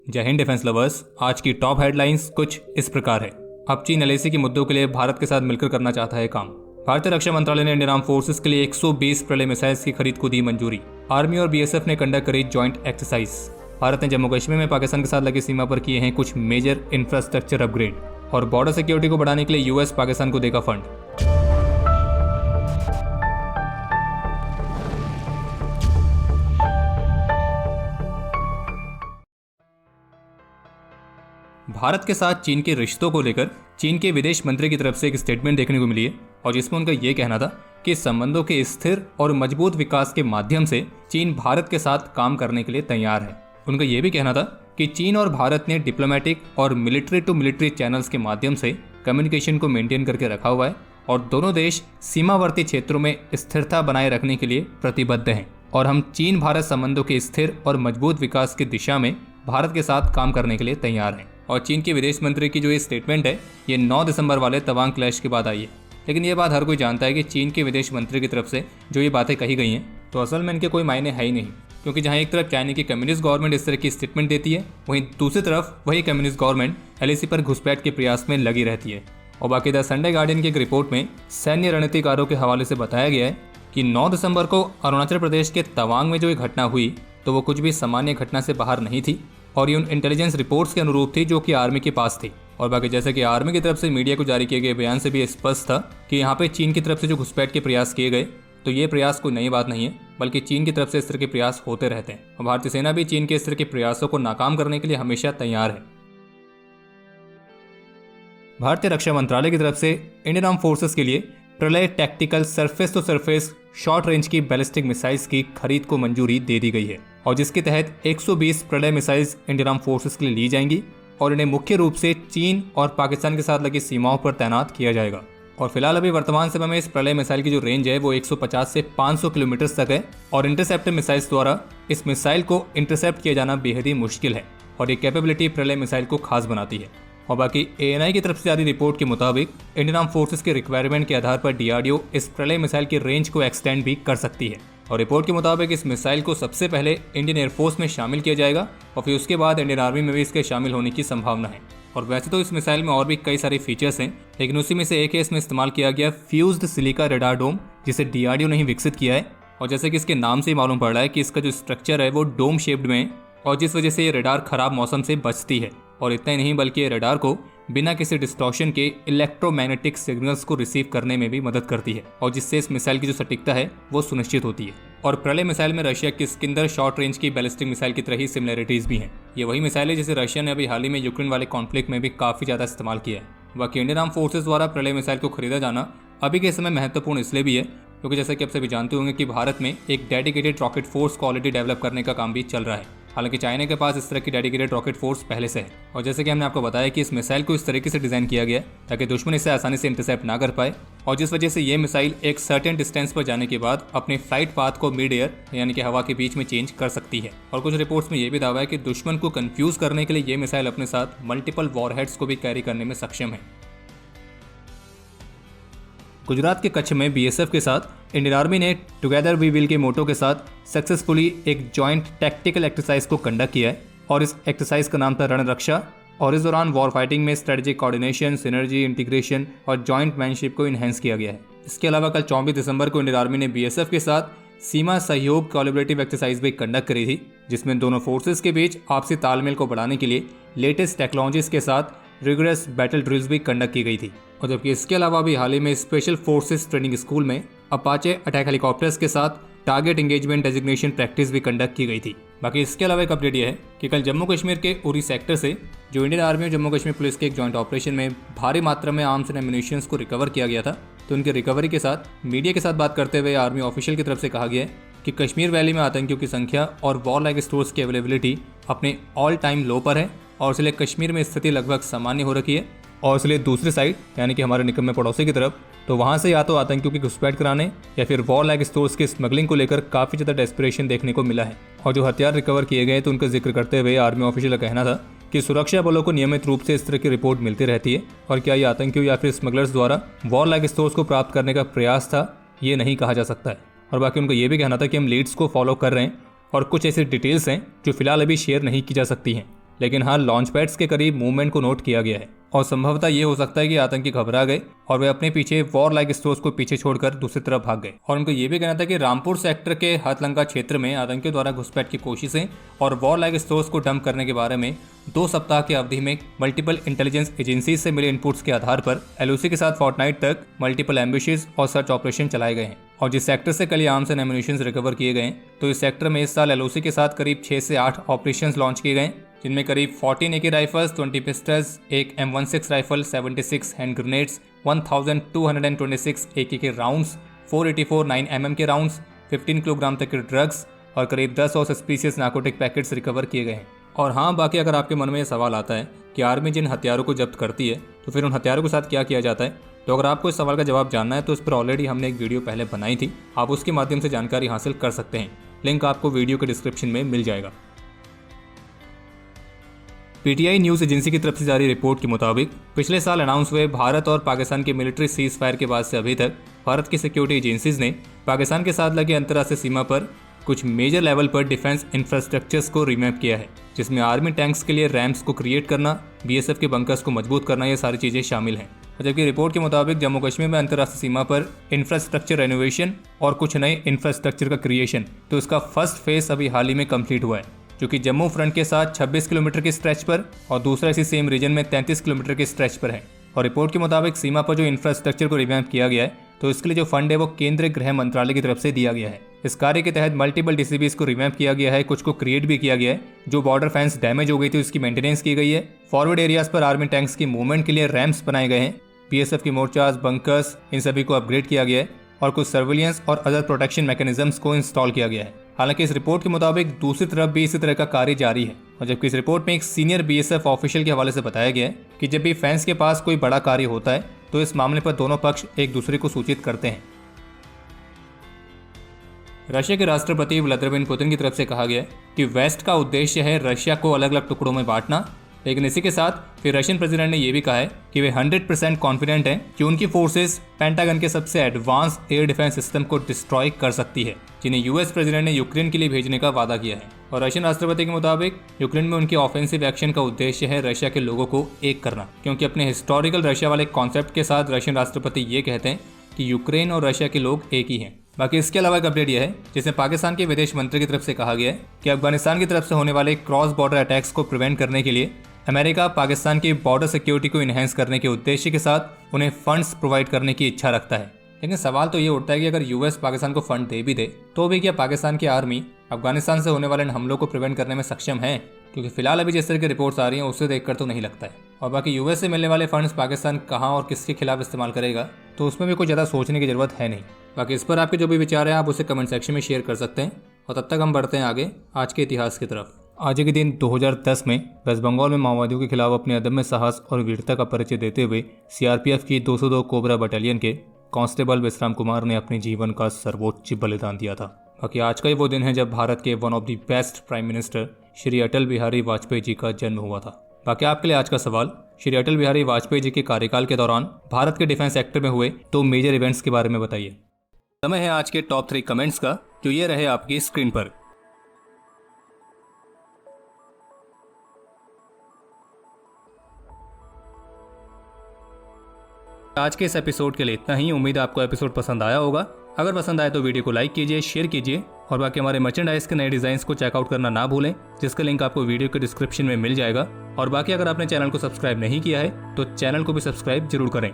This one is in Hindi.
जय हिंद डिफेंस लवर्स। आज की टॉप हेडलाइंस कुछ इस प्रकार है। अब चीन एलएसी के मुद्दों के लिए भारत के साथ मिलकर करना चाहता है काम। भारतीय रक्षा मंत्रालय ने इंडियन आर्म फोर्सेस के लिए 120 प्रलय मिसाइल्स की खरीद को दी मंजूरी। आर्मी और बीएसएफ ने कंडक्ट करी जॉइंट एक्सरसाइज। भारत ने जम्मू कश्मीर में पाकिस्तान के साथ लगी सीमा पर किए हैं कुछ मेजर इंफ्रास्ट्रक्चर अपग्रेड। और बॉर्डर सिक्योरिटी को बढ़ाने के लिए यूएस पाकिस्तान को देगा फंड। भारत के साथ चीन के रिश्तों को लेकर चीन के विदेश मंत्री की तरफ से एक स्टेटमेंट देखने को मिली है और जिसमें उनका यह कहना था कि संबंधों के स्थिर और मजबूत विकास के माध्यम से चीन भारत के साथ काम करने के लिए तैयार है। उनका यह भी कहना था कि चीन और भारत ने डिप्लोमेटिक और मिलिट्री टू मिलिट्री चैनल्स के माध्यम से कम्युनिकेशन को मेंटेन करके रखा हुआ है और दोनों देश सीमावर्ती क्षेत्रों में स्थिरता बनाए रखने के लिए प्रतिबद्ध हैं और हम चीन भारत संबंधों के स्थिर और मजबूत विकास की दिशा में भारत के साथ काम करने के लिए तैयार हैं। और चीन के विदेश मंत्री की जो ये स्टेटमेंट है ये 9 दिसंबर वाले तवांग क्लैश के बाद आई है। लेकिन ये बात हर कोई जानता है कि चीन के विदेश मंत्री की तरफ से जो ये बातें कही गई हैं तो असल में इनके कोई मायने है ही नहीं, क्योंकि जहाँ एक तरफ चाइना की कम्युनिस्ट गवर्नमेंट इस तरह की स्टेटमेंट देती है वहीं दूसरी तरफ वही कम्युनिस्ट गवर्नमेंट एलएसी पर घुसपैठ के प्रयास में लगी रहती है। और बाकी द संडे गार्डियन की एक रिपोर्ट में सैन्य रणनीतिकारों के हवाले से बताया गया है कि 9 दिसंबर को अरुणाचल प्रदेश के तवांग में जो ये घटना हुई तो वो कुछ भी सामान्य घटना से बाहर नहीं थी और ये उन इंटेलिजेंस रिपोर्ट्स के अनुरूप थी जो कि आर्मी के पास थी। और बाकी जैसे कि आर्मी की तरफ से मीडिया को जारी किए गए बयान से भी स्पष्ट था कि यहाँ पे चीन की तरफ से जो घुसपैठ के प्रयास किए गए तो ये प्रयास कोई नई बात नहीं है, बल्कि चीन की तरफ से इस तरह के प्रयास होते रहते हैं और भारतीय सेना भी चीन के इस तरह के प्रयासों को नाकाम करने के लिए हमेशा तैयार है। भारतीय रक्षा मंत्रालय की तरफ से इंडियन आर्म फोर्सेस के लिए Pralay tactical surface to surface short range की बैलिस्टिक मिसाइल्स की खरीद को मंजूरी दे दी गई है और जिसके तहत 120 प्रलय मिसाइल्स इंडियन आर्म फोर्सेस के लिए ली जाएंगी और इन्हें मुख्य रूप से चीन और पाकिस्तान के साथ लगी सीमाओं पर तैनात किया जाएगा। और फिलहाल अभी वर्तमान समय में इस प्रलय मिसाइल की जो रेंज है वो 150 से 500 किलोमीटर तक है और इंटरसेप्टर मिसाइल्स द्वारा इस मिसाइल को इंटरसेप्ट किया जाना बेहद ही मुश्किल है और ये कैपेबिलिटी प्रलय मिसाइल को खास बनाती है। और बाकी एएनआई की तरफ से जारी रिपोर्ट के मुताबिक इंडियन आर्म फोर्सेस के रिक्वायरमेंट के आधार पर डीआरडीओ इस प्रलय मिसाइल की रेंज को एक्सटेंड भी कर सकती है। और रिपोर्ट के मुताबिक इस मिसाइल को सबसे पहले इंडियन एयरफोर्स में शामिल किया जाएगा और फिर उसके बाद इंडियन आर्मी में भी इसके शामिल होने की संभावना है। और वैसे तो इस मिसाइल में और भी कई सारे फीचर्स हैं, लेकिन उसी में से एक है इसमें इस्तेमाल किया गया फ्यूज्ड सिलिका रडार डोम, जिसे डीआरडीओ ने ही विकसित किया है। और जैसे कि इसके नाम से ही मालूम पड़ रहा है कि इसका जो स्ट्रक्चर है वो डोम शेप्ड में है और जिस वजह से ये रडार खराब मौसम से बचती है। और इतना ही नहीं बल्कि ये रडार को बिना किसी डिस्टॉर्शन के इलेक्ट्रोमैग्नेटिक सिग्नल्स को रिसीव करने में भी मदद करती है और जिससे इस मिसाइल की जो सटीकता है वो सुनिश्चित होती है। और प्रलय मिसाइल में रशिया की स्किंदर शॉर्ट रेंज की बैलिस्टिक मिसाइल की तरह ही सिमिलरिटीज भी हैं। ये वही मिसाइल है जिसे रशिया ने अभी हाल ही में यूक्रेन वाले कॉन्फ्लिक्ट में भी काफी ज्यादा इस्तेमाल किया है। बाकी इंडियन आर्म फोर्सेस द्वारा प्रलय मिसाइल को खरीदा जाना अभी के समय महत्वपूर्ण इसलिए भी है क्योंकि जैसे कि आप सभी जानते होंगे कि भारत में एक डेडिकेटेड रॉकेट फोर्स को ऑलरेडी डेवलप करने का काम भी चल रहा है। हालांकि चाइना के पास इस तरह की डेडिकेटेड रॉकेट फोर्स पहले से है और जैसे कि हमने आपको बताया कि इस मिसाइल को इस तरीके से डिजाइन किया गया ताकि दुश्मन इसे आसानी से इंटरसेप्ट ना कर पाए और जिस वजह से ये मिसाइल एक सर्टेन डिस्टेंस पर जाने के बाद अपने फ्लाइट पाथ को मिड एयर यानी कि हवा के बीच में चेंज कर सकती है। और कुछ रिपोर्ट्स में ये भी दावा है कि दुश्मन को कंफ्यूज करने के लिए ये मिसाइल अपने साथ मल्टीपल वॉरहेड्स को भी कैरी करने में सक्षम है। गुजरात के कच्छ में बीएसएफ के साथ इंडियन आर्मी ने टुगेदर वी विल के मोटो के साथ सक्सेसफुली एक जॉइंट टैक्टिकल एक्सरसाइज को कंडक्ट किया है और इस एक्सरसाइज का नाम था रण रक्षा। और इस दौरान वॉर फाइटिंग में स्ट्रेटेजिक कोऑर्डिनेशन, सिनर्जी, इंटीग्रेशन और जॉइंट मैनशिप को इन्हेंस किया गया है। इसके अलावा कल 24 दिसंबर को इंडियन आर्मी ने बीएसएफ के साथ सीमा सहयोग कोलैबोरेटिव एक्सरसाइज भी कंडक्ट करी थी जिसमें दोनों फोर्सेस के बीच आपसी तालमेल को बढ़ाने के लिए लेटेस्ट टेक्नोलॉजीज के साथ रिगरस बैटल ड्रिल्स भी कंडक्ट की गई थी। और जबकि इसके अलावा भी हाल ही में स्पेशल फोर्सेस ट्रेनिंग स्कूल में अपाचे अटैक हेलीकॉप्टर्स के साथ टारगेट एंगेजमेंट डेजिग्नेशन प्रैक्टिस भी कंडक्ट की गई थी। बाकी इसके अलावा एक अपडेट यह है कि कल जम्मू कश्मीर के उरी सेक्टर से जो इंडियन आर्मी और जम्मू कश्मीर पुलिस के एक जॉइंट ऑपरेशन में भारी मात्रा में आर्म्स एंड एम्यूनिशंस को रिकवर किया गया था। तो उनकी रिकवरी के साथ मीडिया के साथ बात करते हुए आर्मी ऑफिशियल की तरफ से कहा गया है कि कश्मीर वैली में आतंकियों की संख्या और वॉर लाइक स्टोर्स की अवेलेबिलिटी अपने ऑल टाइम लो पर है और इसलिए कश्मीर में स्थिति लगभग सामान्य हो रखी है। और इसलिए दूसरी साइड यानी कि हमारे निकम्मे पड़ोसी की तरफ तो वहाँ से या तो आतंकियों की घुसपैठ कराने या फिर वॉर लाइक स्टोर्स की स्मगलिंग को लेकर काफ़ी ज़्यादा डेस्परेशन देखने को मिला है। और जो हथियार रिकवर किए गए तो उनका जिक्र करते हुए आर्मी ऑफिशियल का कहना था कि सुरक्षा बलों को नियमित रूप से इस तरह की रिपोर्ट मिलती रहती है और क्या ये आतंकियों या फिर स्मगलर्स द्वारा वॉर लाइक स्टोर्स को प्राप्त करने का प्रयास था ये नहीं कहा जा सकता है। और बाकी उनका ये भी कहना था कि हम लीड्स को फॉलो कर रहे हैं और कुछ ऐसी डिटेल्स हैं जो फिलहाल अभी शेयर नहीं की जा सकती हैं। लेकिन हाँ लॉन्च पैड्स के करीब मूवमेंट को नोट किया गया है और संभवतः ये हो सकता है कि आतंकी घबरा गए और वे अपने पीछे वॉर लाइक स्टोर्स को पीछे छोड़कर दूसरी तरफ भाग गए। और उनको ये भी कहना था कि रामपुर सेक्टर के हथलंका क्षेत्र में आतंकियों द्वारा घुसपैठ की कोशिशें और वॉर लाइक स्टोर्स को डंप करने के बारे में 2 सप्ताह की अवधि में मल्टीपल इंटेलिजेंस एजेंसी से मिले इनपुट्स के आधार पर एलओसी के साथ फोर्टनाइट तक मल्टीपल एम्बुशेस और सर्च ऑपरेशन चलाए गए हैं। और जिस सेक्टर से कल आर्म्स एंड एम्यूनिशन रिकवर किए गए तो इस सेक्टर में इस साल एलओसी के साथ करीब 6 से 8 ऑपरेशंस लॉन्च किए गए, जिनमें करीब 14 AK राइफल्स, 20 पिस्टल्स, एक M16 rifle, 76 hand grenades, 1226 AK के राउंड्स, 484 9mm के राउंड्स, 15 किलोग्राम तक के ड्रग्स और करीब 10 और सस्पिशियस नार्कोटिक पैकेट्स रिकवर किए गए हैं। और हाँ, बाकी अगर आपके मन में ये सवाल आता है कि आर्मी जिन हथियारों को जब्त करती है तो फिर उन हथियारों के साथ क्या किया जाता है, तो अगर आपको इस सवाल का जवाब जानना है तो इस पर ऑलरेडी हमने एक वीडियो पहले बनाई थी, आप उसके माध्यम से जानकारी हासिल कर सकते हैं। लिंक आपको वीडियो के डिस्क्रिप्शन में मिल जाएगा। पीटीआई न्यूज़ एजेंसी की तरफ से जारी रिपोर्ट के मुताबिक पिछले साल अनाउंस हुए भारत और पाकिस्तान के मिलिट्री सीज फायर के बाद से अभी तक भारत की सिक्योरिटी एजेंसीज ने पाकिस्तान के साथ लगे अंतर्राष्ट्रीय सीमा पर कुछ मेजर लेवल पर डिफेंस इंफ्रास्ट्रक्चर्स को रिमैप किया है, जिसमें आर्मी टैंक्स के लिए रैम्प्स को क्रिएट करना, बीएसएफ के बंकर्स को मजबूत करना, ये सारी चीज़ें शामिल हैं। जबकि रिपोर्ट के मुताबिक जम्मू कश्मीर में अंतर्राष्ट्रीय सीमा पर इंफ्रास्ट्रक्चर रेनोवेशन और कुछ नए इंफ्रास्ट्रक्चर का क्रिएशन, तो इसका फर्स्ट फेज अभी हाल ही में कंप्लीट हुआ है, जो कि जम्मू फ्रंट के साथ 26 किलोमीटर के स्ट्रेच पर और दूसरा इसी सेम रीजन में 33 किलोमीटर के स्ट्रेच पर है। और रिपोर्ट के मुताबिक सीमा पर जो इंफ्रास्ट्रक्चर को रिवैम्प किया गया है, तो इसके लिए जो फंड है वो केंद्रीय गृह मंत्रालय की तरफ से दिया गया है। इस कार्य के तहत मल्टीपल डीसीबीज को रिवैम्प किया गया है, कुछ को क्रिएट भी किया गया है, जो बॉर्डर फेंस डैमेज हो गई थी उसकी मेंटेनेंस की गई है, फॉरवर्ड एरियाज पर आर्मी टैंक्स की मूवमेंट के लिए रैम्प्स बनाए गए हैं, बीएसएफ की मोर्चाज, बंकर्स, इन सभी को अपग्रेड किया गया है और कुछ सर्विलियंस और अदर प्रोटेक्शन मैकेनिज्म्स को इंस्टॉल किया गया है। हालांकि इस रिपोर्ट के मुताबिक दूसरी तरफ भी इसी तरह का कार्य जारी है। और जबकि इस रिपोर्ट में एक सीनियर बीएसएफ ऑफिशियल के हवाले से बताया गया है कि जब भी फैंस के पास कोई बड़ा कार्य होता है तो इस मामले पर दोनों पक्ष एक दूसरे को सूचित करते हैं। रशिया के राष्ट्रपति व्लादिमीर पुतिन की तरफ से कहा गया कि वेस्ट का उद्देश्य है रशिया को अलग अलग टुकड़ों में बांटना, लेकिन इसी के साथ फिर रशियन प्रेसिडेंट ने यह भी कहा है कि वे 100% कॉन्फिडेंट हैं कि उनकी फोर्सेस पेंटागन के सबसे एडवांस एयर डिफेंस सिस्टम को डिस्ट्रॉय कर सकती है, जिन्हें यूएस प्रेसिडेंट ने यूक्रेन के लिए भेजने का वादा किया है। और रशियन राष्ट्रपति के मुताबिक यूक्रेन में उनके ऑफेंसिव एक्शन का उद्देश्य है रशिया के लोगों को एक करना, क्योंकि अपने हिस्टोरिकल रशिया वाले कॉन्सेप्ट के साथ रशियन राष्ट्रपति ये कहते हैं कि यूक्रेन और रशिया के लोग एक ही हैं। बाकी इसके अलावा एक अपडेट यह है जिसमें पाकिस्तान के विदेश मंत्री की तरफ से कहा गया है कि अफगानिस्तान की तरफ से होने वाले क्रॉस बॉर्डर अटैक्स को प्रिवेंट करने के लिए अमेरिका पाकिस्तान की बॉर्डर सिक्योरिटी को इन्हेंस करने के उद्देश्य के साथ उन्हें फंड्स प्रोवाइड करने की इच्छा रखता है। लेकिन सवाल तो ये उठता है कि अगर यूएस पाकिस्तान को फंड दे भी दे तो भी क्या पाकिस्तान की आर्मी अफगानिस्तान से होने वाले हमलों को प्रिवेंट करने में सक्षम है? क्योंकि फिलहाल अभी जिस तरह की रिपोर्ट्स आ रही हैं उससे देखकर तो नहीं लगता है। और बाकी यूएस से मिलने वाले फंड्स पाकिस्तान कहाँ और किसके खिलाफ इस्तेमाल करेगा, तो उसमें भी कुछ ज़्यादा सोचने की जरूरत है नहीं। बाकी इस पर आपके जो भी विचार हैं आप उसे कमेंट सेक्शन में शेयर कर सकते हैं। और तब तक हम बढ़ते हैं आगे आज के इतिहास की तरफ। आज के दिन 2010 में वेस्ट बंगाल में माओवादियों के खिलाफ अपने अदम्य साहस और वीरता का परिचय देते हुए सीआरपीएफ की 202 कोबरा बटालियन के कांस्टेबल विश्राम कुमार ने अपने जीवन का सर्वोच्च बलिदान दिया था। बाकी आज का ही वो दिन है जब भारत के one of the best prime minister Shri Atal Bihari Vajpayee ji का जन्म हुआ था। बाकी आपके लिए आज का सवाल, श्री अटल बिहारी वाजपेयी जी के कार्यकाल के दौरान भारत के डिफेंस सेक्टर में हुए 2 मेजर इवेंट्स के बारे में बताइए। समय है आज के टॉप 3 कमेंट्स का, जो ये रहे आपकी स्क्रीन पर। आज के इस एपिसोड के लिए इतना ही। उम्मीद है आपको एपिसोड पसंद आया होगा। अगर पसंद आए तो वीडियो को लाइक कीजिए, शेयर कीजिए और बाकी हमारे मर्चेंडाइज के नए डिजाइन्स को चेकआउट करना ना भूलें, जिसका लिंक आपको वीडियो के डिस्क्रिप्शन में मिल जाएगा। और बाकी अगर आपने चैनल को सब्सक्राइब नहीं किया है तो चैनल को भी सब्सक्राइब जरूर करें।